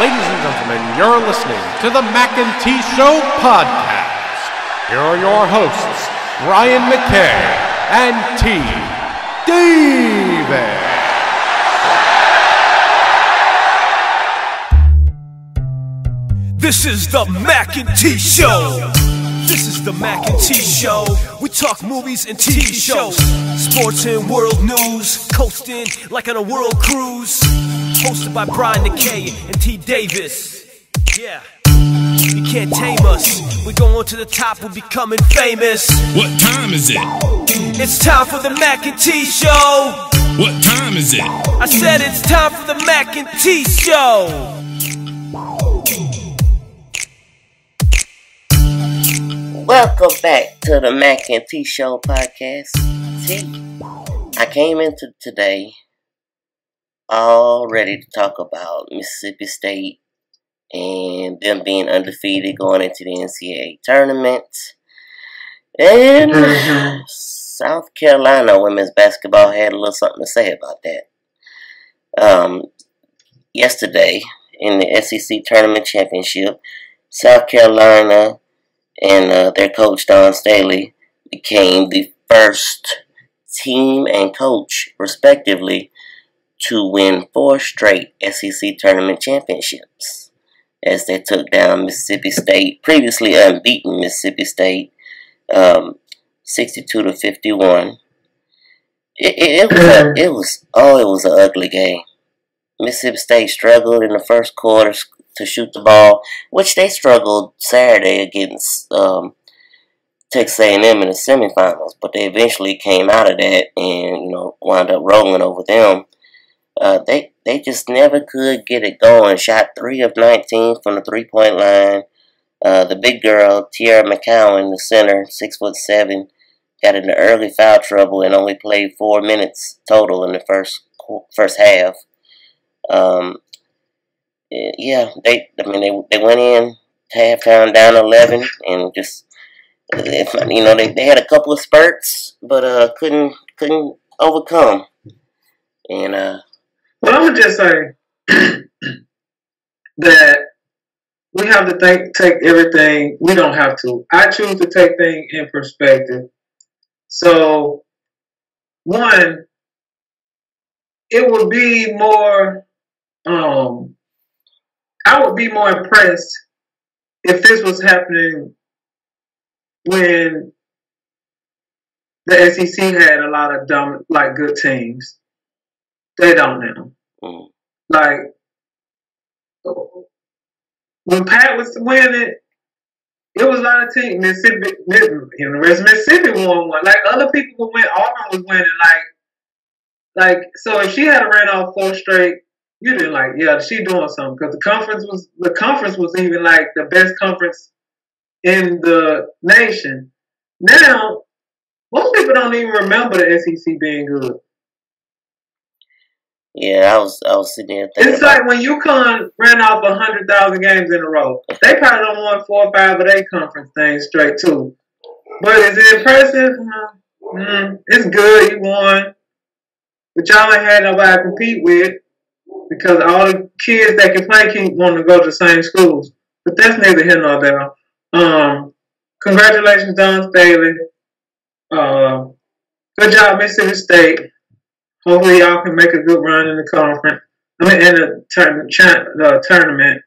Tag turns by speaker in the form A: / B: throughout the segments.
A: Ladies and gentlemen, you're listening to the Mackay T Podcast. Here are your hosts, Ryan Mackay and T Davis.
B: This is the Mackay T Show. This is the Mackay T Show. We talk movies and TV shows, sports and world news, coasting like on a world cruise. Hosted by Brian Mackay and T Davis. Yeah, you can't tame us. We're going to the top, we're becoming famous.
C: What time is it?
B: It's time for the Mackay T Show.
C: What time is it?
B: I said it's time for the Mackay T Show.
D: Welcome back to the Mackay T Show podcast. See, I came into today all ready to talk about Mississippi State and them being undefeated going into the NCAA tournament. And South Carolina women's basketball had a little something to say about that. Yesterday, in the SEC Tournament Championship, South Carolina and their coach, Don Staley, became the first team and coach, respectively, to win 4 straight SEC Tournament Championships, as they took down Mississippi State, previously unbeaten Mississippi State, 62-51. It was an ugly game. Mississippi State struggled in the first quarter to shoot the ball, which they struggled Saturday against Texas A&M in the semifinals, but they eventually came out of that and wound up rolling over them. They just never could get it going. Shot 3 of 19 from the 3-point line. The big girl, Tiara McCowan, the center, 6'7", got into early foul trouble and only played 4 minutes total in the first half. Yeah, they went in halftime down 11 and just they had a couple of spurts, but couldn't overcome. And
E: well, I would just say that we have to take everything. We don't have to. I choose to take things in perspective. So, one, it would be more. I would be more impressed if this was happening when the SEC had a lot of good teams. They don't now.
D: Mm.
E: Like, when Pat was winning, it was a lot of teams. Mississippi won one. Like, other people would win. Auburn was winning. Like, so if she had ran off 4 straight, you didn't she doing something, because the conference was even like the best conference in the nation. Now, most people don't even remember the SEC being good.
D: Yeah, I was sitting there thinking.
E: It's like when UConn ran off 100,000 games in a row. They probably don't won 4 or 5 of their conference things straight too. But is it impressive? It's good. You won, but y'all ain't had nobody to compete with, because all the kids that can play keep wanting to go to the same schools. But that's neither here nor there. Congratulations, Don Staley. Good job, Mississippi State. Hopefully y'all can make a good run in the conference. In the tournament.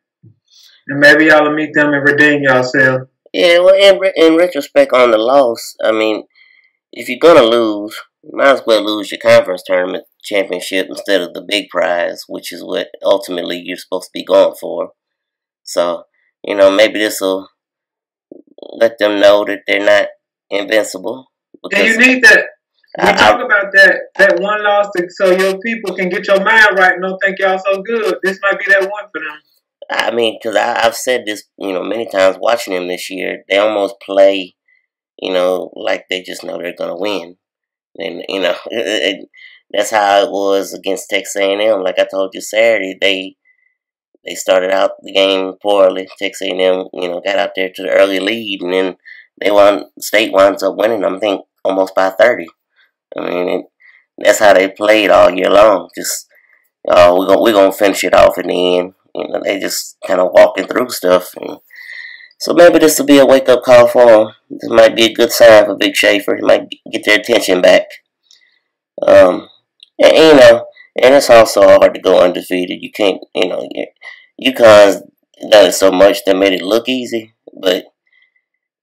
E: And maybe y'all will meet them and redeem yourselves.
D: Yeah, well, in retrospect on the loss, I mean, if you're going to lose, you might as well lose your conference tournament championship instead of the big prize, which is what ultimately you're supposed to be going for. So, maybe this will let them know that they're not invincible.
E: And you need that. We talk about that one loss so your people can get your mind right and don't think y'all so good. This might be that one for them.
D: I mean, because I've said this, many times watching them this year. They almost play, like they just know they're going to win. And, that's how it was against Texas A&M. Like I told you Saturday, they started out the game poorly. Texas A&M, got out there to the early lead, and then State winds up winning, I think, almost by 30. I mean, that's how they played all year long. Just we're gonna finish it off in the end. they just kind of walking through stuff. And so maybe this will be a wake up call for him. This might be a good sign for Big Schaefer. He might get their attention back. And it's also hard to go undefeated. You can't, UConn's done it so much that made it look easy, but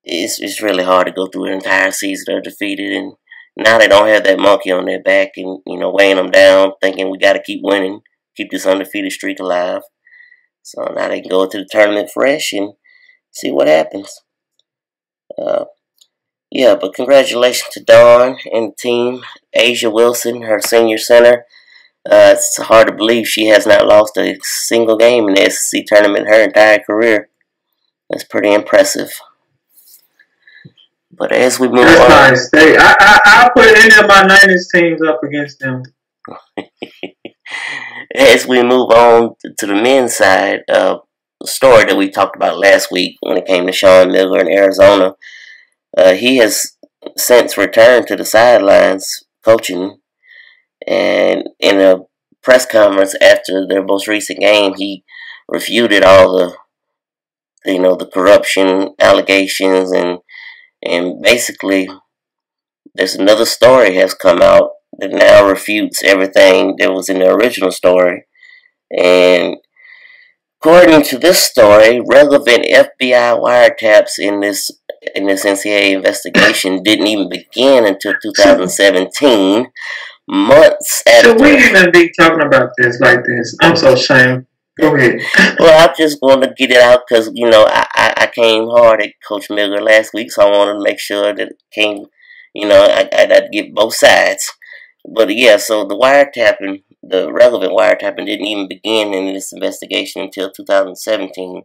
D: it's really hard to go through an entire season undefeated, and now they don't have that monkey on their back and, weighing them down, thinking we got to keep winning, keep this undefeated streak alive. So now they can go to the tournament fresh and see what happens. But congratulations to Dawn and the team. Asia Wilson, her senior center. It's hard to believe she has not lost a single game in the SEC tournament her entire career. That's pretty impressive. But as we move on,
E: nice. I'll put any of my 90s teams up against them.
D: As we move on to the men's side, the story that we talked about last week when it came to Sean Miller in Arizona, he has since returned to the sidelines coaching, and in a press conference after their most recent game, he refuted all the corruption allegations, and basically there's another story has come out that now refutes everything that was in the original story. And according to this story, relevant FBI wiretaps in this NCAA investigation didn't even begin until 2017, months after.
E: Should we even be talking about this like this? I'm so ashamed. Go ahead.
D: Well, I just want to get it out because, I came hard at Coach Miller last week, so I wanted to make sure that it came, I'd get both sides. But yeah, so the relevant wiretapping didn't even begin in this investigation until 2017,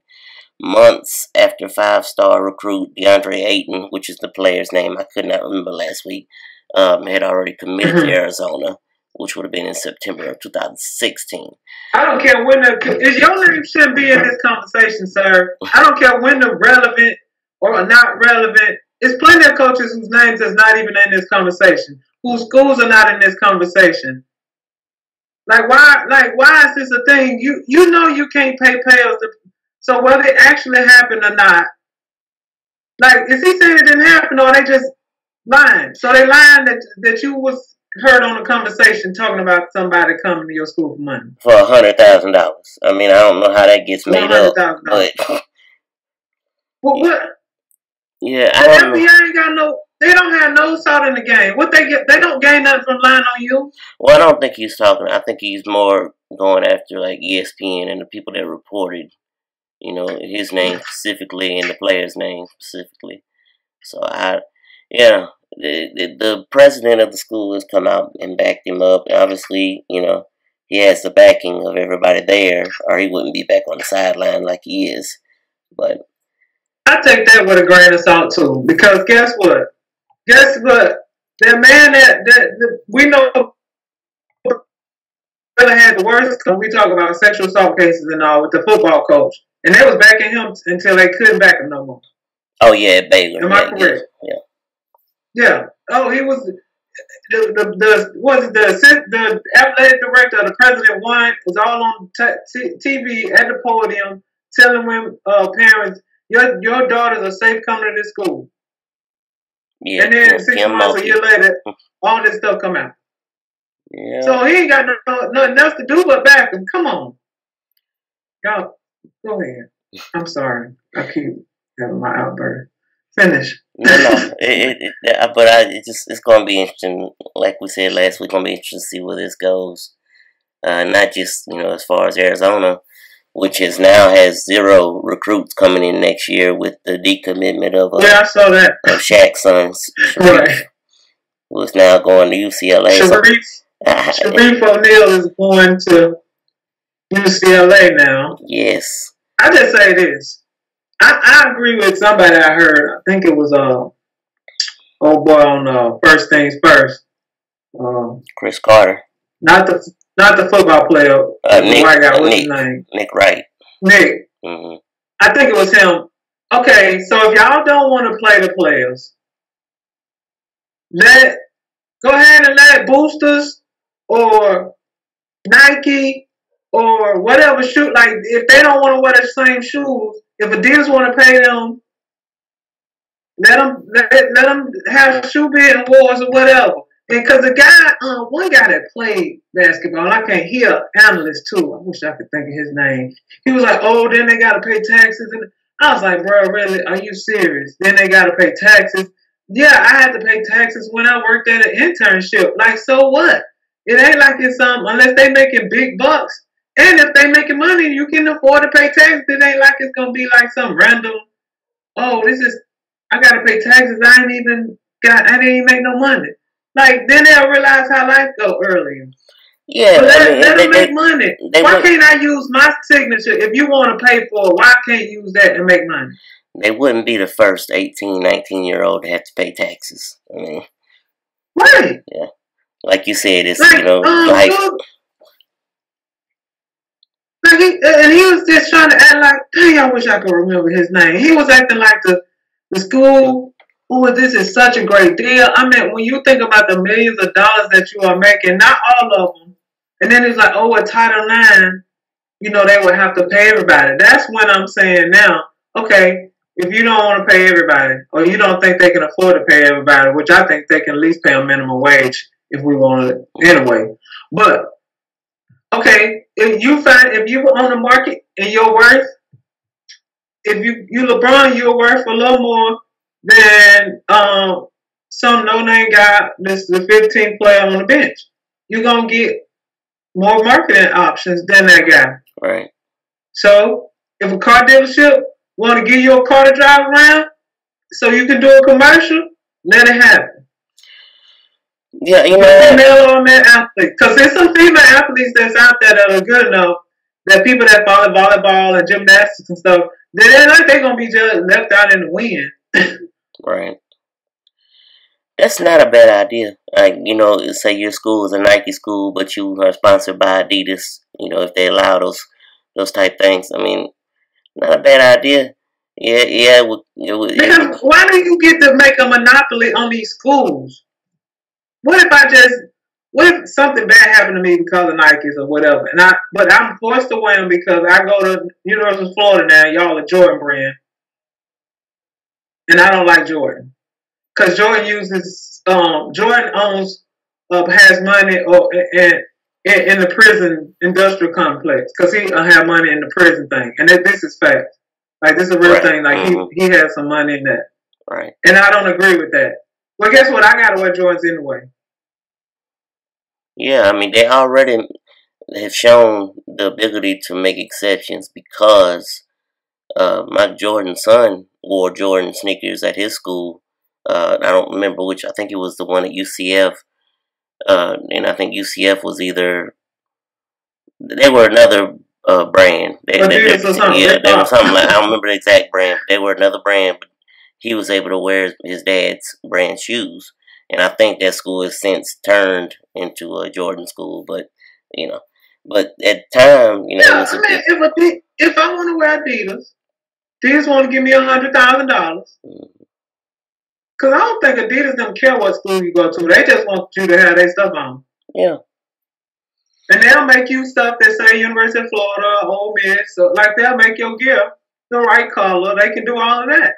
D: months after 5-star recruit DeAndre Ayton, which is the player's name I could not remember last week, had already committed to Arizona, which would have been in September of 2016.
E: I don't care when your name shouldn't be in this conversation, sir. I don't care when the relevant or not relevant. There's plenty of coaches whose names is not even in this conversation, whose schools are not in this conversation. Why is this a thing? You know you can't pay payers so whether it actually happened or not. Is he saying it didn't happen, or are they just lying? So they lying that you was heard on a conversation talking about somebody coming to your school for money.
D: For $100,000. I mean, I don't know how that gets made up. But
E: well, what?
D: Yeah,
E: I don't know. FBI ain't got they don't have no salt in the game. What they get, they don't gain nothing from lying on you.
D: Well, I don't think he's talking. I think he's more going after ESPN and the people that reported, his name specifically and the player's name specifically. So the president of the school has come out and backed him up. And obviously, he has the backing of everybody there, or he wouldn't be back on the sideline like he is. But
E: I take that with a grain of salt too, because guess what? That man that we know really had the worst. We talk about sexual assault cases and all with the football coach, and they was backing him until they couldn't back him no more.
D: Oh yeah, Baylor.
E: Am I correct?
D: Yeah.
E: Yeah. Oh, he was the athletic director of the President One was all on TV at the podium telling women, parents, your daughters are safe coming to this school.
D: Yeah.
E: And then 6 months, a year later, all this stuff come out.
D: Yeah.
E: So he ain't got nothing else to do but back him. Come on. Y'all, go ahead. I'm sorry. I keep having my outburst. Finish.
D: No. It's going to be interesting. Like we said last week, going to be interesting to see where this goes. Not just as far as Arizona, which has 0 recruits coming in next year with the decommitment of
E: I saw that
D: of Shaq's son,
E: right,
D: who's now going to UCLA.
E: Sharif O'Neal is going to UCLA now.
D: Yes.
E: I just say this. I agree with somebody I heard. I think it was old boy on First Things First.
D: Chris Carter.
E: Not the football player.
D: Nick,
E: white guy. What's his name?
D: Nick Wright.
E: Nick.
D: Mm-hmm.
E: I think it was him. Okay, so if y'all don't want to play the players, go ahead and let boosters or Nike or whatever shoe. Like if they don't want to wear the same shoes, if Adidas want to pay them, let them have shoe bidding wars or whatever. And because the guy, one guy that played basketball, I can't hear analyst too. I wish I could think of his name. He was like, "Oh, then they got to pay taxes." And I was like, "Bro, really? Are you serious? Then they got to pay taxes?" Yeah, I had to pay taxes when I worked at an internship. Like, so what? It ain't like it's unless they making big bucks. And if they making money, you can afford to pay taxes. It ain't like it's gonna be like some random. Oh, I gotta pay taxes. I didn't even make no money. Like then they'll realize how life go earlier.
D: Yeah,
E: but let them make money. Why can't I use my signature? If you want to pay for it, why can't you use that and make money?
D: They wouldn't be the first 18, 19-year-old to have to pay taxes. I mean,
E: right?
D: Yeah, like you said, it's
E: like, he was just trying to act like, dang, I wish I could remember his name. He was acting like the school. Oh, this is such a great deal. I mean, when you think about the millions of dollars that you are making, not all of them, and then it's like, oh, a Title IX, they would have to pay everybody. That's when I'm saying now, okay, if you don't want to pay everybody, or you don't think they can afford to pay everybody, which I think they can at least pay a minimum wage if we want it anyway. But okay, if you were on the market and you're worth, if you LeBron, you're worth a little more than some no-name guy that's the 15th player on the bench. You're gonna get more marketing options than that guy.
D: Right. So
E: if a car dealership want to give you a car to drive around so you can do a commercial, let it happen.
D: Yeah,
E: female or male athlete. Because there's some female athletes that's out there that are good enough that people that follow volleyball and gymnastics and stuff, they're like they're going to be just left out in the wind.
D: Right. That's not a bad idea. Like, say your school is a Nike school, but you are sponsored by Adidas, if they allow those type things. I mean, not a bad idea. Yeah.
E: Because why do you get to make a monopoly on these schools? What if something bad happened to me because of Nikes or whatever, but I'm forced to wear them because I go to University of Florida now, y'all a Jordan brand, and I don't like Jordan. Because Jordan has money in the prison industrial complex because he have money in the prison thing, and this is fact. Like this is a real thing. Like he has some money in that,
D: right?
E: And I don't agree with that. Well, guess what? I gotta wear Jordans anyway.
D: Yeah, I mean they already have shown the ability to make exceptions because Mike Jordan's son wore Jordan sneakers at his school. I don't remember which. I think it was the one at UCF. And I think UCF was they were another brand. They were something like, I don't remember the exact brand. But they were another brand, but he was able to wear his dad's brand shoes. And I think that school has since turned into a Jordan school. But but at the time,
E: if I want to wear Adidas, Adidas want to give me $100,000. Because I don't think Adidas don't care what school you go to. They just want you to have their stuff on.
D: Yeah.
E: And they'll make you stuff that say University of Florida, Ole Miss. So, like, they'll make your gear the right color. They can do all of that.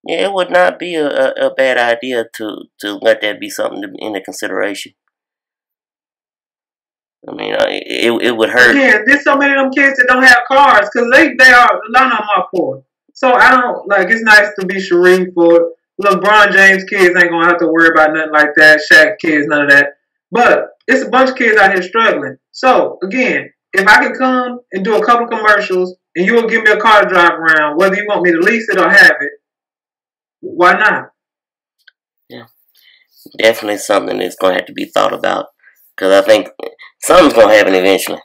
D: Yeah, it would not be a bad idea to let that be something into consideration. I mean, it would hurt.
E: Yeah, there's so many of them kids that don't have cars because a lot of them are poor. So I don't, it's nice to be Sharif or LeBron James kids ain't gonna have to worry about nothing like that. Shaq kids, none of that. But it's a bunch of kids out here struggling. So again, if I can come and do a couple commercials and you will give me a car to drive around, whether you want me to lease it or have it, why not?
D: Yeah, definitely something that's gonna have to be thought about because I think something's gonna happen eventually.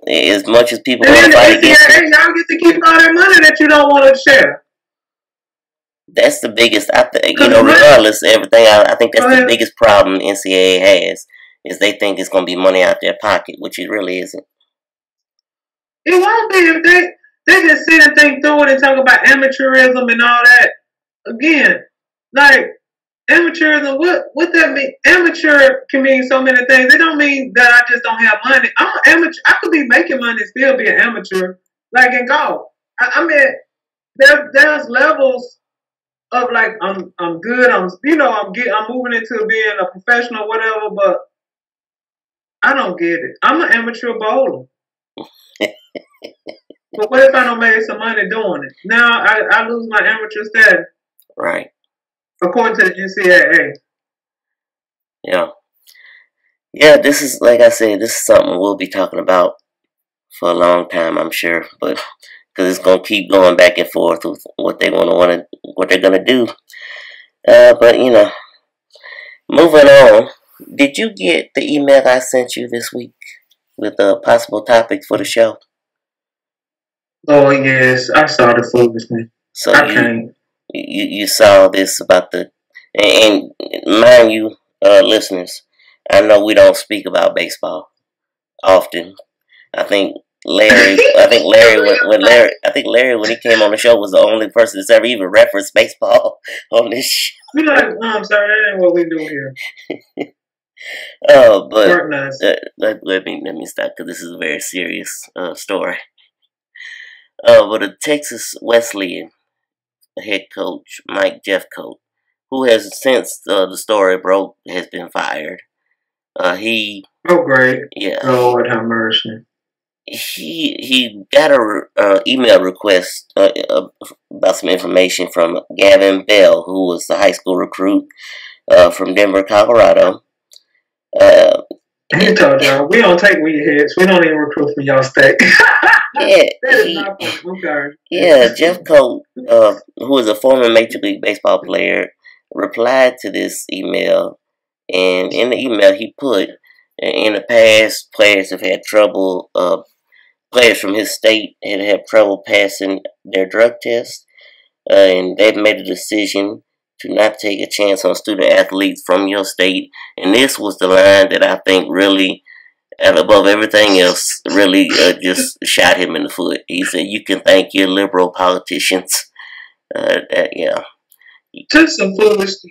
D: As much as people want to fight against it,
E: y'all get to keep all that money that you don't want to share.
D: That's the biggest, regardless of everything, I think that's the biggest problem NCAA has, is they think it's going to be money out their pocket, which it really isn't.
E: It won't be if they just sit and think through it and talk about amateurism and all that. Again, Amateur, what that mean? Amateur can mean so many things. It don't mean that I just don't have money. I'm an amateur. I could be making money and still be an amateur, like in golf. I mean, there's levels of like I'm good. I'm moving into being a professional, whatever. But I don't get it. I'm an amateur bowler. But what if I don't make some money doing it? Now I lose my amateur status.
D: Right.
E: According to the NCAA.
D: Yeah. Yeah, this is, like I said, this is something we'll be talking about for a long time, I'm sure. But because it's going to keep going back and forth with what they're going to do. But, you know, moving on. Did you get the email I sent you this week with the possible topics for the show?
E: Oh, yes. I saw the foolishness.
D: So you saw this about and mind you, listeners, I know we don't speak about baseball often. I think Larry, when he came on the show, was the only person that's ever even referenced baseball on this show.
E: We're like, I'm sorry, that ain't what we do here.
D: But let me stop, because this is a very serious story. But a Texas Wesleyan head coach, Mike Jeffcoat, who has since the story broke, has been fired. He.
E: Oh, great.
D: Yeah.
E: Lord have mercy.
D: He got a email request about some information from Gavin Bell, who was the high school recruit from Denver, Colorado.
E: He told y'all, we don't take weed heads. We don't even recruit from y'all state.
D: Yeah,
E: that is not funny. I'm sorry.
D: Yeah, Jeffcoat, who is a former Major League Baseball player, replied to this email, and in the email he put, in the past, players have had trouble. Players from his state had trouble passing their drug test, and they've made a decision to not take a chance on student athletes from your state. And this was the line that I think really, and above everything else, really just shot him in the foot. He said, "You can thank your liberal politicians." Yeah.
E: Just some foolishness.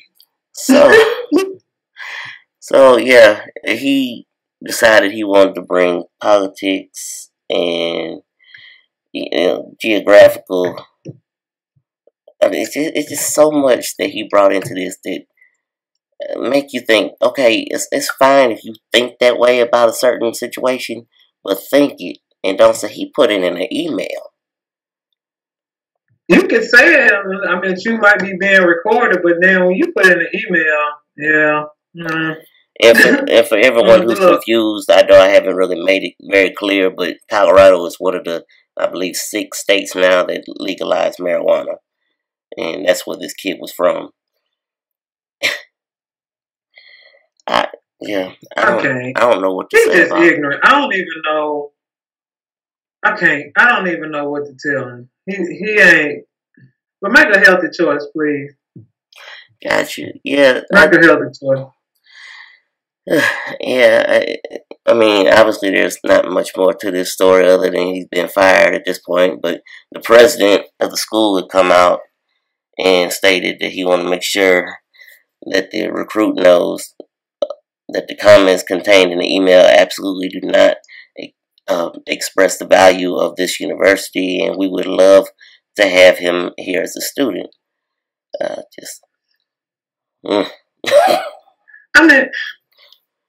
D: So yeah, he decided he wanted to bring politics and geographical. I mean, it's just so much that he brought into this that make you think, okay, it's fine if you think that way about a certain situation, but think it and don't say he put it in an email.
E: You can say it. I mean, you might be being recorded, but then when you put it in an email, yeah.
D: And for everyone who's confused, I know I haven't really made it very clear, but Colorado is one of the, I believe, 6 states now that legalized marijuana. And that's where this kid was from. I don't know what to say.
E: He's just ignorant. I don't even know. I don't even know what to tell him. He ain't. But make a healthy choice, please.
D: Gotcha. Yeah.
E: Make a healthy choice.
D: Yeah. I mean, obviously, there's not much more to this story other than he's been fired at this point. But the president of the school had come out and stated that he wanted to make sure that the recruit knows that the comments contained in the email absolutely do not express the value of this university, and we would love to have him here as a student.
E: I mean,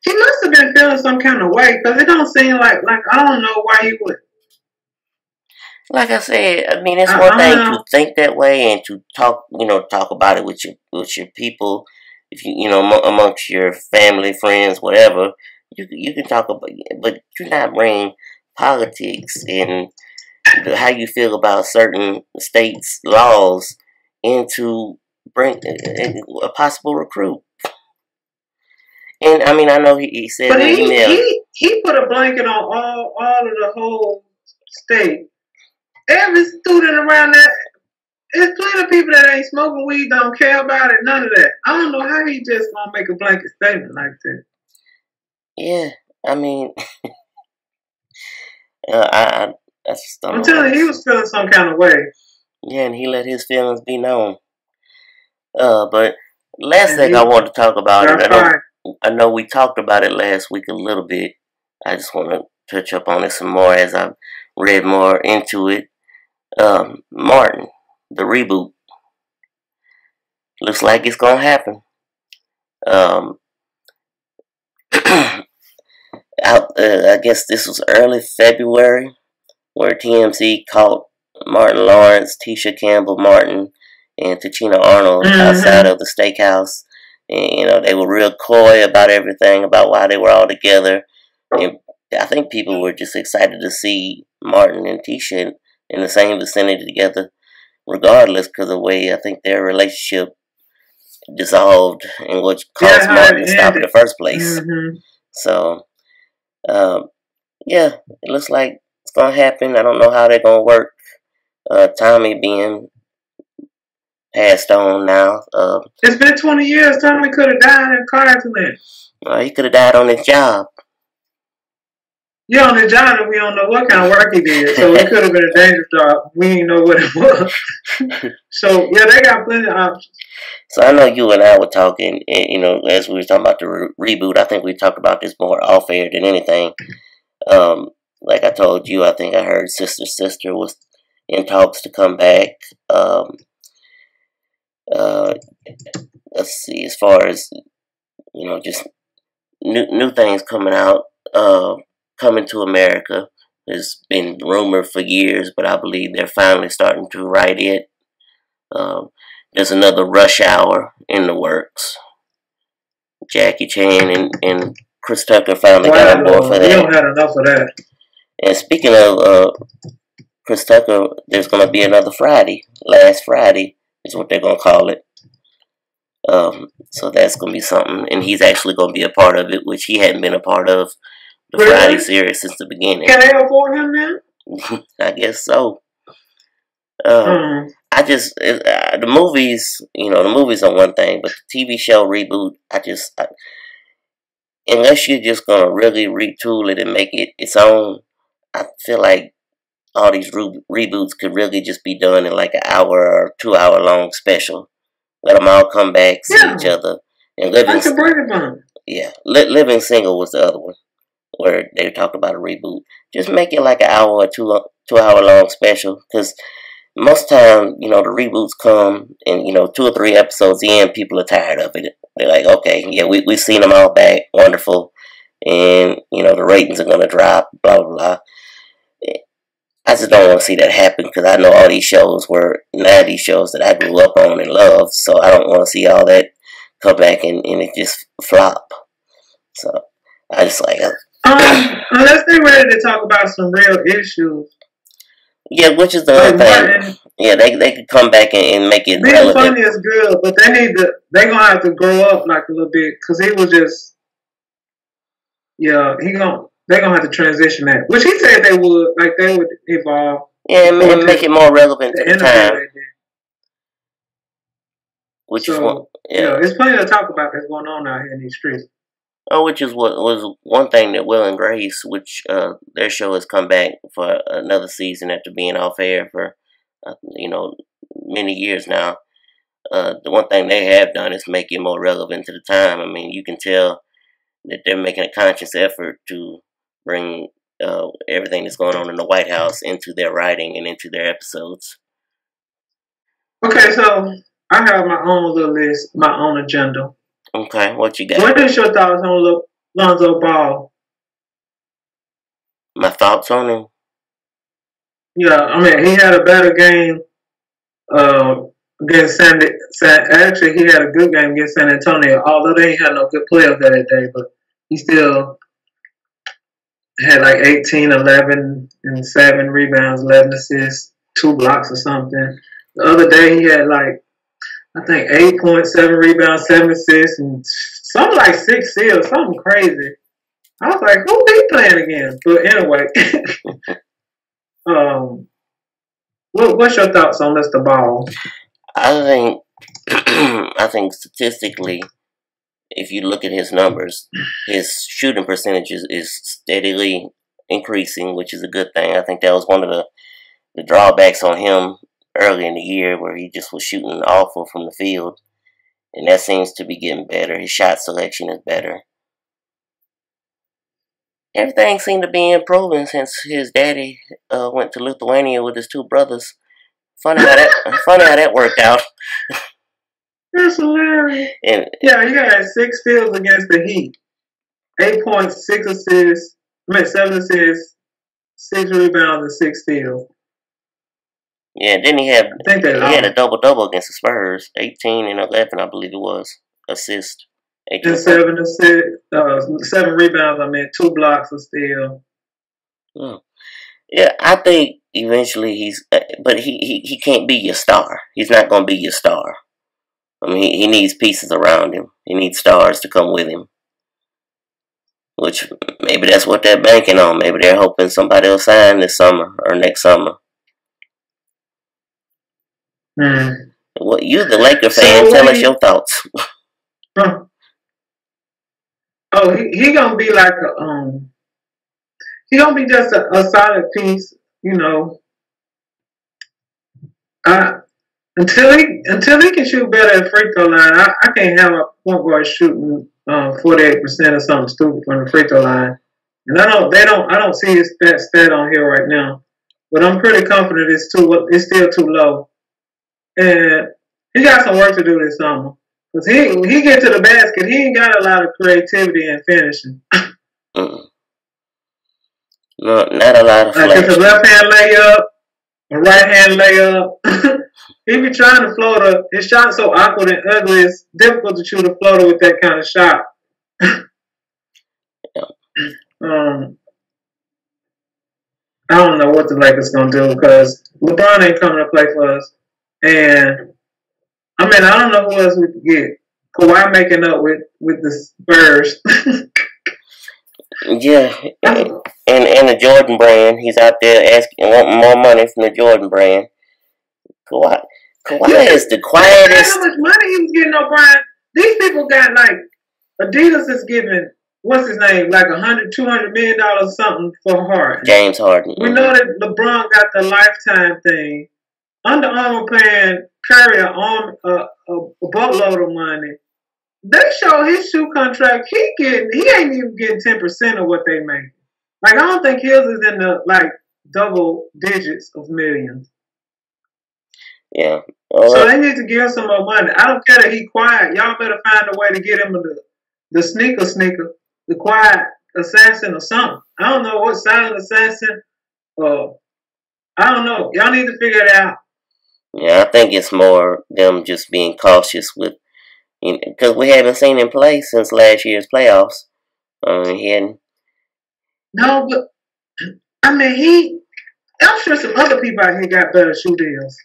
E: he must have been feeling some kind of way, because it don't seem like I don't know why he would.
D: Like I said, I mean, it's one thing to think that way and to talk about it with your people. If you amongst your family, friends, whatever, you can talk about it, but do not bring politics and how you feel about certain states' laws into a possible recruit. And I mean, I know he said in the email,
E: he put a blanket on all of the whole state. Every student around that. There's plenty of people that ain't smoking weed, don't care about it, none of that. I don't know how he just gonna make a blanket statement like that.
D: Yeah, I mean, I'm
E: telling you, he was feeling some kind of way.
D: Yeah, and he let his feelings be known. But Last thing I want to talk about, and
E: fine.
D: I know we talked about it last week a little bit. I just want to touch up on it some more as I've read more into it. Martin, the reboot. Looks like it's gonna happen. I guess this was early February where TMZ caught Martin Lawrence, Tisha Campbell Martin, and Tachina Arnold outside of the steakhouse. And, they were real coy about everything, about why they were all together. And I think people were just excited to see Martin and Tisha in the same vicinity together, regardless, because of the way I think their relationship dissolved and what caused Martin to stop in the first place. So, yeah, it looks like it's going to happen. I don't know how they're going to work. Tommy being passed on now.
E: It's been 20 years. Tommy could have died in a car accident.
D: He could have died on his job.
E: Yeah, on his job, and we don't know what kind of work he did. So it could have been a dangerous job. We didn't know what it was. So, yeah, they got plenty of options.
D: So I know you and I were talking, and, as we were talking about the reboot, I think we talked about this more off air than anything. Like I told you, I think I heard Sister was in talks to come back. Let's see, as far as, just new things coming out, coming to America. Has been rumored for years, but I believe they're finally starting to write it. There's another Rush Hour in the works. Jackie Chan and Chris Tucker finally got on board for that.
E: We don't have enough of that.
D: And speaking of Chris Tucker, there's going to be another Friday. Last Friday is what they're going to call it. So that's going to be something. And he's actually going to be a part of it, which he hadn't been a part of the Friday series since the beginning.
E: Can they afford him now?
D: I guess so. I just, the movies, the movies are one thing, but the TV show reboot, unless you're just going to really retool it and make it its own, I feel like all these reboots could really just be done in like an hour or 2 hour long special. Let them all come back, see each other. And Living Single was the other one, where they talked about a reboot. Just make it like an hour or 2 hour long special, because most time, the reboots come and, 2 or 3 episodes in, people are tired of it. They're like, okay, yeah, we've seen them all back, wonderful, and, the ratings are going to drop, blah, blah, blah. I just don't want to see that happen, because I know all these shows were 90s shows that I grew up on and loved, so I don't want to see all that come back and it just flop. So, I just like...
E: unless they're ready to talk about some real issues.
D: Yeah, which is the other thing. Yeah, they could come back and make it relevant.
E: Being funny is good, but they're gonna have to grow up like a little bit, because he was just, they're gonna have to transition that, which he said they would evolve.
D: Yeah, and make it more relevant to the time.
E: There's plenty to talk about that's going on out here in these streets.
D: Oh, which is what was one thing that Will and Grace, which their show has come back for another season after being off air for many years now. The one thing they have done is make it more relevant to the time. I mean, you can tell that they're making a conscious effort to bring everything that's going on in the White House into their writing and into their episodes.
E: Okay, so I have my own little list, my own agenda.
D: Okay, what you got?
E: What is your thoughts on Lonzo Ball?
D: My thoughts on him?
E: Yeah, I mean, he had a better game against actually, he had a good game against San Antonio, although they ain't had no good players that day, but he still had like 18, 11, and 7 rebounds, 11 assists, 2 blocks or something. The other day, he had like, I think 8.7 rebounds, 7 assists, and something like 6 steals, something crazy. I was like, who he playing against? But anyway, what's your thoughts on Mr. Ball?
D: I think statistically, if you look at his numbers, his shooting percentage is steadily increasing, which is a good thing. I think that was one of the drawbacks on him early in the year, where he just was shooting awful from the field. And that seems to be getting better. His shot selection is better. Everything seemed to be improving since his daddy went to Lithuania with his two brothers. Funny how that worked out.
E: That's hilarious.
D: And
E: yeah, he had 6 steals against the Heat. 8 points, 6 assists, 7 assists, 6 rebounds, and 6 steals.
D: Yeah, then he had a double against the Spurs, 18 and 11, I believe it was, assist.
E: And 7 assists, 7 rebounds. 2 blocks of steal.
D: Yeah, I think eventually but he can't be your star. He's not gonna be your star. I mean, he needs pieces around him. He needs stars to come with him. Which maybe that's what they're banking on. Maybe they're hoping somebody will sign this summer or next summer. Well, you the Laker fan, tell us your thoughts.
E: Oh, he gonna be like he gonna be just a solid piece, you know. Until he can shoot better at free throw line, I can't have a point guard shooting 48% or something stupid from the free throw line. And I don't see his stat on here right now, but I'm pretty confident it's still too low. And he got some work to do this summer. Cause he get to the basket, he ain't got a lot of creativity in finishing.
D: No, not a lot of flash.
E: Like it's a left hand layup, a right hand layup. He be trying to floater. His shot's so awkward and ugly. It's difficult to shoot a floater with that kind of shot. I don't know what the Lakers gonna do because LeBron ain't coming to play for us. And I mean, I don't know who else we could get. Kawhi making up with the Spurs.
D: Yeah, and the Jordan brand. He's out there wanting more money from the Jordan brand. Kawhi is the quietest.
E: How much money he was getting, O'Brien? These people got like Adidas is giving what's his name like $200 million something for Harden.
D: James Harden.
E: We know that LeBron got the lifetime thing. Under Armour paying Curry a boatload of money. They show his shoe contract. He ain't even getting 10% of what they make. Like I don't think his is in the like double digits of millions.
D: Yeah.
E: So they need to give him some more money. I don't care that he quiet. Y'all better find a way to get him the sneaker, the quiet assassin or something. I don't know what silent assassin. I don't know. Y'all need to figure it out.
D: Yeah, I think it's more them just being cautious with, because we haven't seen him play since last year's playoffs. He hadn't.
E: No, but I mean, I'm sure some other people out here got better shoe deals.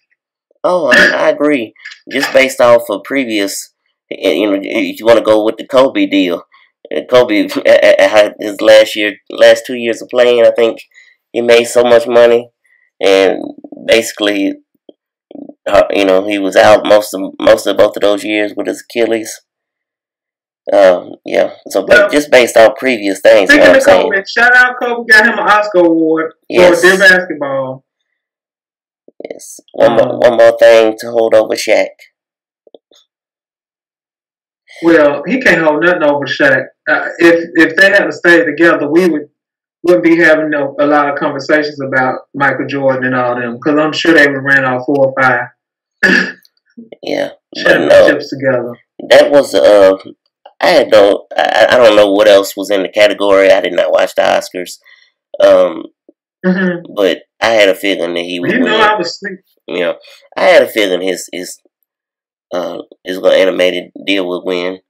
D: Oh, I agree. Just based off of previous, if you want to go with the Kobe deal, Kobe, his last 2 years of playing, I think he made so much money, and basically, he was out most of both of those years with his Achilles. Yeah. So, just based on previous things,
E: speaking of Kobe, shout out Kobe, got him an Oscar award for their basketball.
D: Yes. One more thing to hold over Shaq.
E: Well, he can't hold nothing over Shaq. If they had to stay together, we wouldn't be having a lot of conversations about Michael Jordan and all them, because I'm sure they would ran off 4 or 5.
D: Yeah,
E: championships together.
D: That was I don't know what else was in the category. I did not watch the Oscars. But I had a feeling that he would win.
E: I was sleeping.
D: I had a feeling his animated deal would win,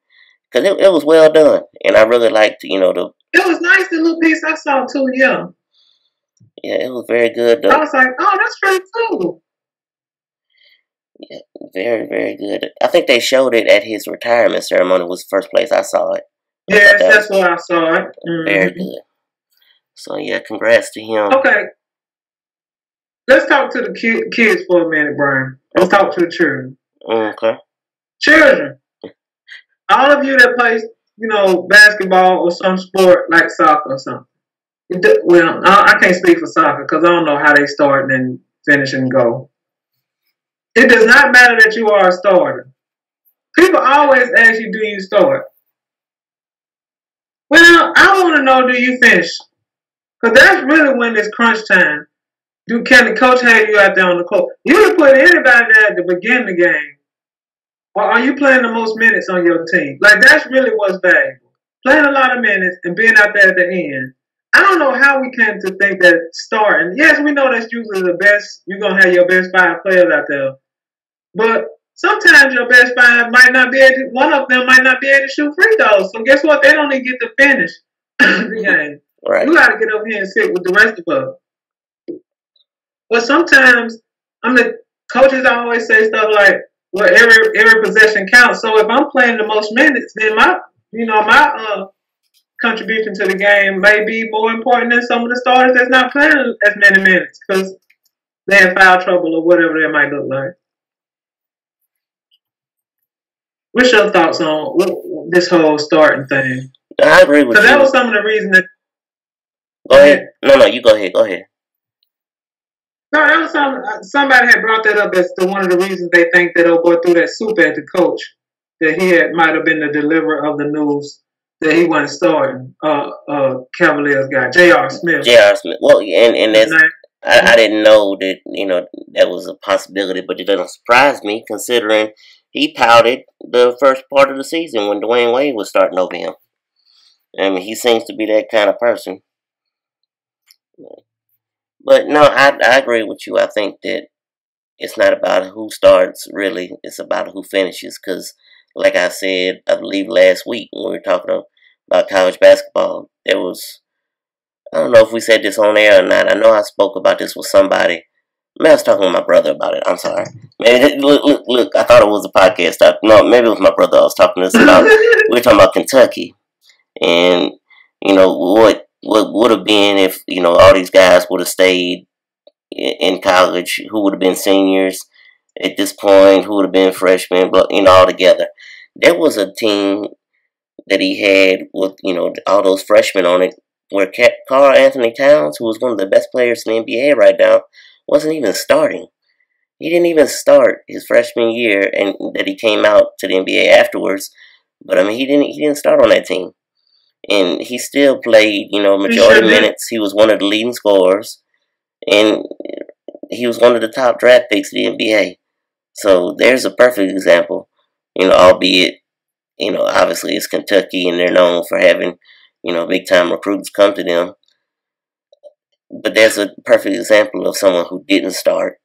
D: because it was well done, and I really liked It was nice, the little piece I saw too. Yeah, it was very good. I was like, oh, that's pretty cool. Yeah, very, very good. I think they showed it at his retirement ceremony. Was the first place I saw it.
E: Yes, that's where I saw it.
D: Very good. So yeah, congrats to him.
E: Okay, let's talk to the kids for a minute, Brian. Let's talk to the children.
D: Okay.
E: Children, all of you that play, basketball or some sport like soccer or something. Well, I can't speak for soccer because I don't know how they start and then finish and go. It does not matter that you are a starter. People always ask you, do you start? Well, I want to know, do you finish? Because that's really when it's crunch time. Can the coach have you out there on the court? You can put anybody there at the beginning of the game. Or are you playing the most minutes on your team? Like, that's really what's valuable. Playing a lot of minutes and being out there at the end. I don't know how we came to think that starting. Yes, we know that's usually the best. You're going to have your best 5 players out there. But sometimes your best 5 might not be able to, one of them might not be able to shoot free throws. So guess what? They don't even get to finish the game.
D: Right.
E: You got to get up here and sit with the rest of us. But sometimes, the coaches always say stuff like, well, every possession counts. So if I'm playing the most minutes, then my contribution to the game may be more important than some of the starters that's not playing as many minutes because they have foul trouble or whatever that might look like. What's your thoughts on this whole starting thing?
D: I agree with you.
E: Because that was some of the reasons that...
D: Go ahead. No, you go ahead. Go ahead.
E: No, that was somebody had brought that up as to one of the reasons they think that old boy threw that soup at the coach, that he might have been the deliverer of the news that he wasn't starting. Cavaliers guy, J.R. Smith.
D: J.R. Smith. Well, and that's, I didn't know that, that was a possibility, but it doesn't surprise me considering he pouted the first part of the season when Dwayne Wade was starting over him. I mean, he seems to be that kind of person. But no, I agree with you. I think that it's not about who starts, really. It's about who finishes. Because, like I said, I believe last week when we were talking about college basketball, there was, I don't know if we said this on air or not. I know I spoke about this with somebody. Maybe I was talking with my brother about it. I'm sorry. Maybe, look, I thought it was a podcast. No, maybe it was my brother I was talking to us about. We were talking about Kentucky. And, what would have been if, all these guys would have stayed in college, who would have been seniors at this point, who would have been freshmen, but, all together. There was a team that he had with, all those freshmen on it, where Karl Anthony Towns, who was one of the best players in the NBA right now, wasn't even starting. He didn't even start his freshman year, and that he came out to the NBA afterwards. But, I mean, he didn't start on that team. And he still played, majority minutes. He was one of the leading scorers. And he was one of the top draft picks in the NBA. So there's a perfect example. Albeit, obviously it's Kentucky and they're known for having, big time recruits come to them. But there's a perfect example of someone who didn't start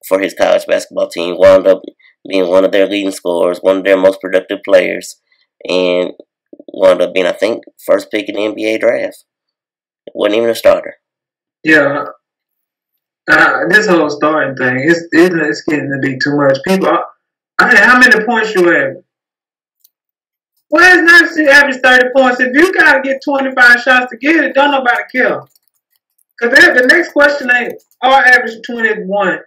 D: for his college basketball team, wound up being one of their leading scorers, one of their most productive players, and wound up being, I think, first pick in the NBA draft. Wasn't even a starter.
E: Yeah. This whole starting thing, it's getting to be too much. People, how many points you have? Well, it's nice to average 30 points. If you got to get 25 shots to get it, don't nobody care. Because the next question ain't, I average 21.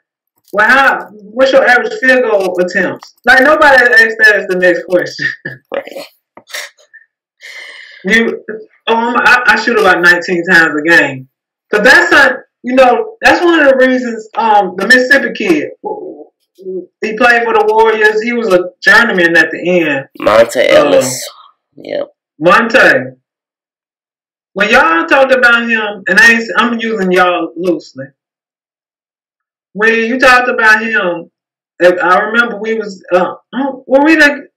E: Well, what's your average field goal attempts? Like, nobody asks that as the next question. I shoot about 19 times a game. But that's not, that's one of the reasons the Mississippi kid, he played for the Warriors. He was a journeyman at the end.
D: Monte Ellis. Yep.
E: Monte. When y'all talked about him, and I'm using y'all loosely. When you talked about him, I remember we was, were we there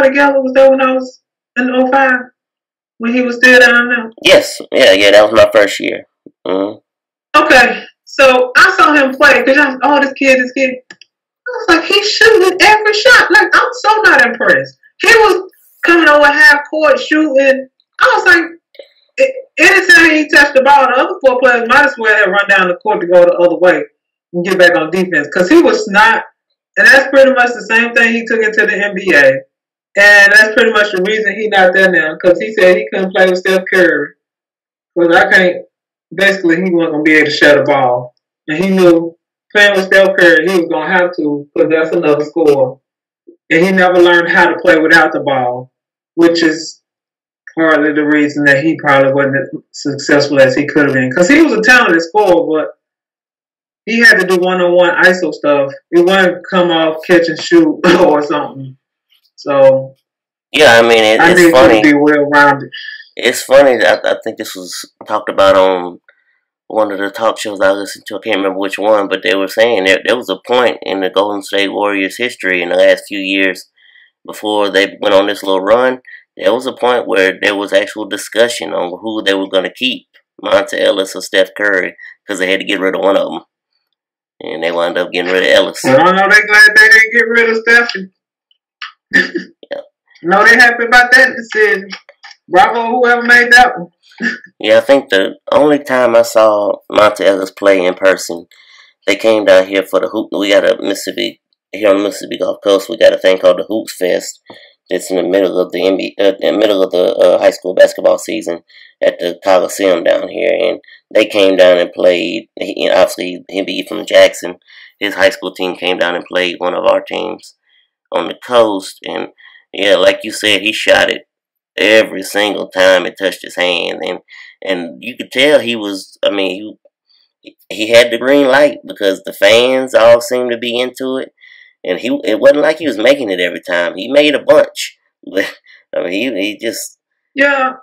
E: together? Was that when I was in 05? When he was still down there?
D: Yes. Yeah, that was my first year. Mm-hmm.
E: Okay, so I saw him play, because I was, this kid. I was like, he's shooting every shot. Like, I'm so not impressed. He was coming over half court shooting. I was like, anytime he touched the ball, the other 4 players might as well have run down the court to go the other way and get back on defense. Because he was not, and that's pretty much the same thing he took into the NBA. And that's pretty much the reason he's not there now. Because he said he couldn't play with Steph Curry. Because basically he wasn't going to be able to shut the ball. And he knew playing with Steph Curry, he was going to have to, because that's another score. And he never learned how to play without the ball, which is partly the reason that he probably wasn't as successful as he could have been. Because he was a talented scorer, but he had to do one-on-one ISO stuff. It wasn't come off, catch and shoot or something. So
D: yeah, I mean,
E: I
D: it's
E: need
D: funny.
E: to be well rounded.
D: It's funny. I think this was talked about on one of the talk shows I listened to. I can't remember which one, but they were saying there was a point in the Golden State Warriors' history in the last few years before they went on this little run. There was a point where there was actual discussion on who they were going to keep, Monta Ellis or Steph Curry, because they had to get rid of one of them, and they wound up getting rid of Ellis.
E: Well, I know they're glad they didn't get rid of Stephen.
D: Yeah.
E: No, they happy about that decision. Bravo, whoever made that one.
D: Yeah, I think the only time I saw Monta Ellis play in person, they came down here for the hoop. We got a Mississippi, here on the Mississippi Gulf Coast, we got a thing called the Hoops Fest. That's in the middle of the high school basketball season at the Coliseum down here, and they came down and played. Obviously, he be from Jackson. His high school team came down and played one of our teams on the coast, and yeah, like you said, he shot it every single time it touched his hand, and you could tell he was. I mean, he had the green light because the fans all seemed to be into it. And it wasn't like he was making it every time. He made a bunch. But, I mean, he just...
E: Yeah.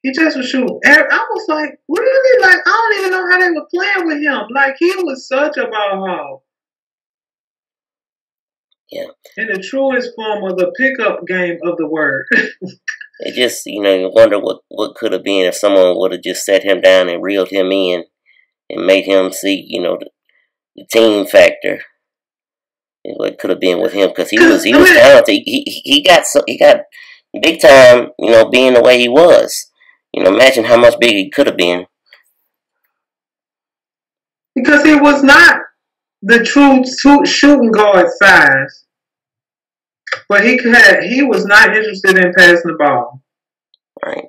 E: He just was shooting. And I was like, really? Like, I don't even know how they were playing with him. Like, he was such a ball hog.
D: Yeah.
E: In the truest form of the pickup game of the word.
D: It just, you wonder what could have been if someone would have just set him down and reeled him in and made him see, the team factor. What could have been with him, because he was talented. He got big time, being the way he was. Imagine how much bigger he could have been.
E: Because he was not the true shooting guard size, but he was not interested in passing the ball.
D: Right.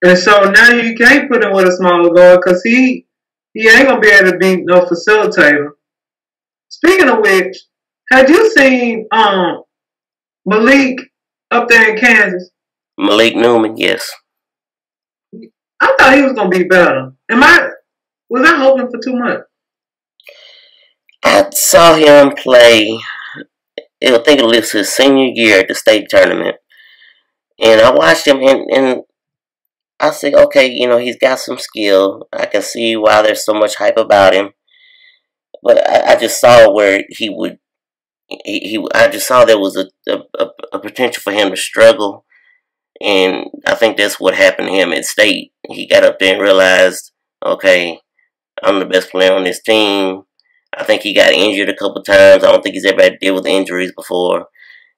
E: And so now you can't put him with a smaller guard because he ain't gonna be able to be no facilitator. Speaking of which, had you seen Malik up there in Kansas?
D: Malik Newman, yes.
E: I thought he was gonna be better. Was I hoping for too much?
D: I saw him play. I think it was his senior year at the state tournament, and I watched him, and I said, okay, he's got some skill. I can see why there's so much hype about him. But I just saw where he would. I just saw there was a potential for him to struggle, and I think that's what happened to him at state. He got up there and realized, okay, I'm the best player on this team. I think he got injured a couple times. I don't think he's ever had to deal with injuries before,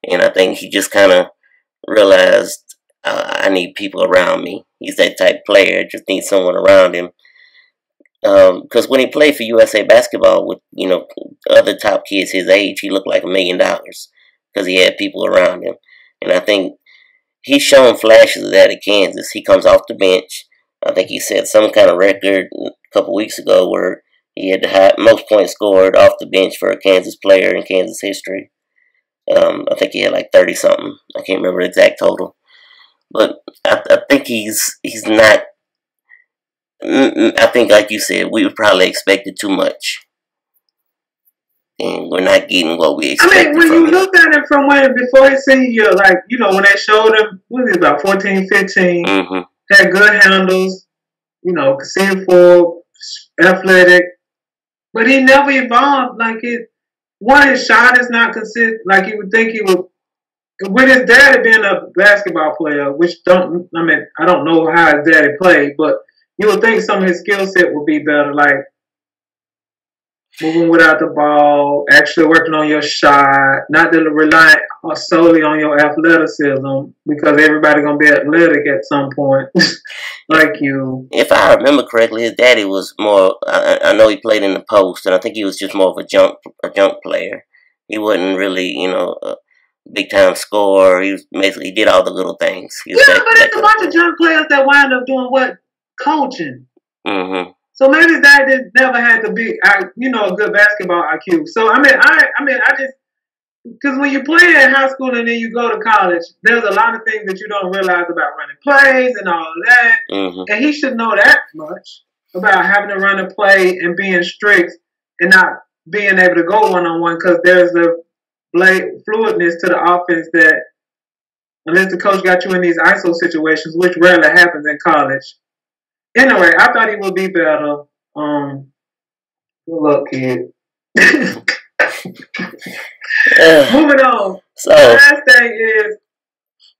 D: and I think he just kind of realized I need people around me. He's that type of player. Just need someone around him. Because when he played for USA Basketball with, other top kids his age, he looked like $1 million because he had people around him. And I think he's shown flashes of that at Kansas. He comes off the bench. I think he set some kind of record a couple weeks ago where he had the most points scored off the bench for a Kansas player in Kansas history. I think he had like 30-something. I can't remember the exact total. But I think he's not... I think, like you said, we probably expected too much. And we're not getting what we expected.
E: When you look at him from before his senior year, like, when they showed him, what was he, about 14, 15, had good handles, conceived for, athletic, but he never evolved. Like, his shot is not consistent, like you would think he would. With his daddy being a basketball player, I don't know how his daddy played, but you would think some of his skill set would be better, like moving without the ball, actually working on your shot, not to rely solely on your athleticism, because everybody's going to be athletic at some point, like you.
D: If I remember correctly, his daddy was more, I know he played in the post, and I think he was just more of a jump player. He wasn't really, a big-time scorer. He did all the little things.
E: But there's a bunch of jump players that wind up doing what? Coaching.
D: Mm-hmm.
E: So maybe his dad never had the big, a good basketball IQ. So I just, because when you play in high school and then you go to college, there's a lot of things that you don't realize about running plays and all of that.
D: Mm-hmm.
E: And he should know that much about having to run a play and being strict and not being able to go one-on-one, because there's fluidness to the offense that unless the coach got you in these ISO situations, which rarely happens in college. Anyway, I thought he would be better. Good luck, kid. Moving on.
D: So,
E: the last thing is,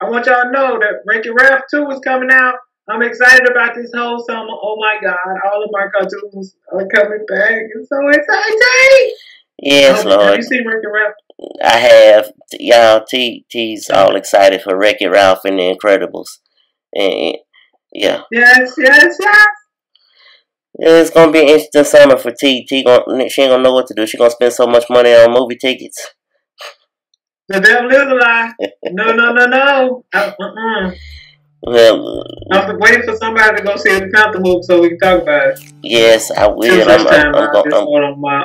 E: I want y'all to know that Wreck-It Ralph 2 is coming out. I'm excited about this whole summer. Oh my God, all of my cartoons are coming back. It's so exciting.
D: yes, Lord.
E: Have you seen Wreck-It Ralph?
D: I have. Y'all, T's all excited for Wreck-It Ralph and the Incredibles. And, yeah.
E: Yes.
D: It's going to be an interesting summer for T. She ain't going to know what to do. She's going to spend so much money on movie tickets.
E: The devil is a lie. No.
D: Well,
E: I'm waiting for somebody to go see the Panther movie so we can talk about it.
D: Yes, I will.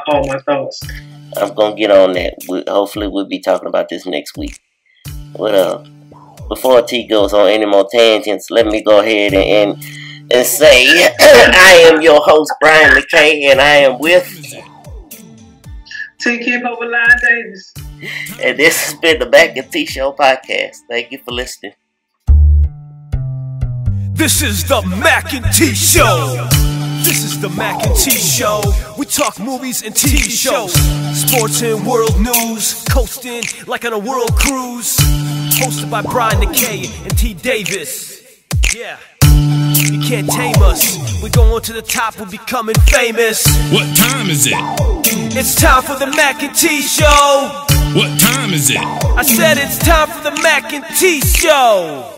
E: All my thoughts.
D: I'm going to get on that. Hopefully we'll be talking about this next week. But before T goes on any more tangents, let me go ahead and say I am your host, Brian Mackay, and I am with
E: T. Keep over Line Davis.
D: And this has been the Mackay T Show podcast. Thank you for listening.
B: This is the Mackay T Show. This is the Mackay T Show. We talk movies and TV shows, sports and world news, coasting like on a world cruise. Hosted by Brian Mackay and T Davis. Yeah. You can't tame us. We're going to the top, we're becoming famous.
C: What time is it?
B: It's time for the Mackay T Show.
C: What time is it?
B: I said it's time for the Mackay T Show.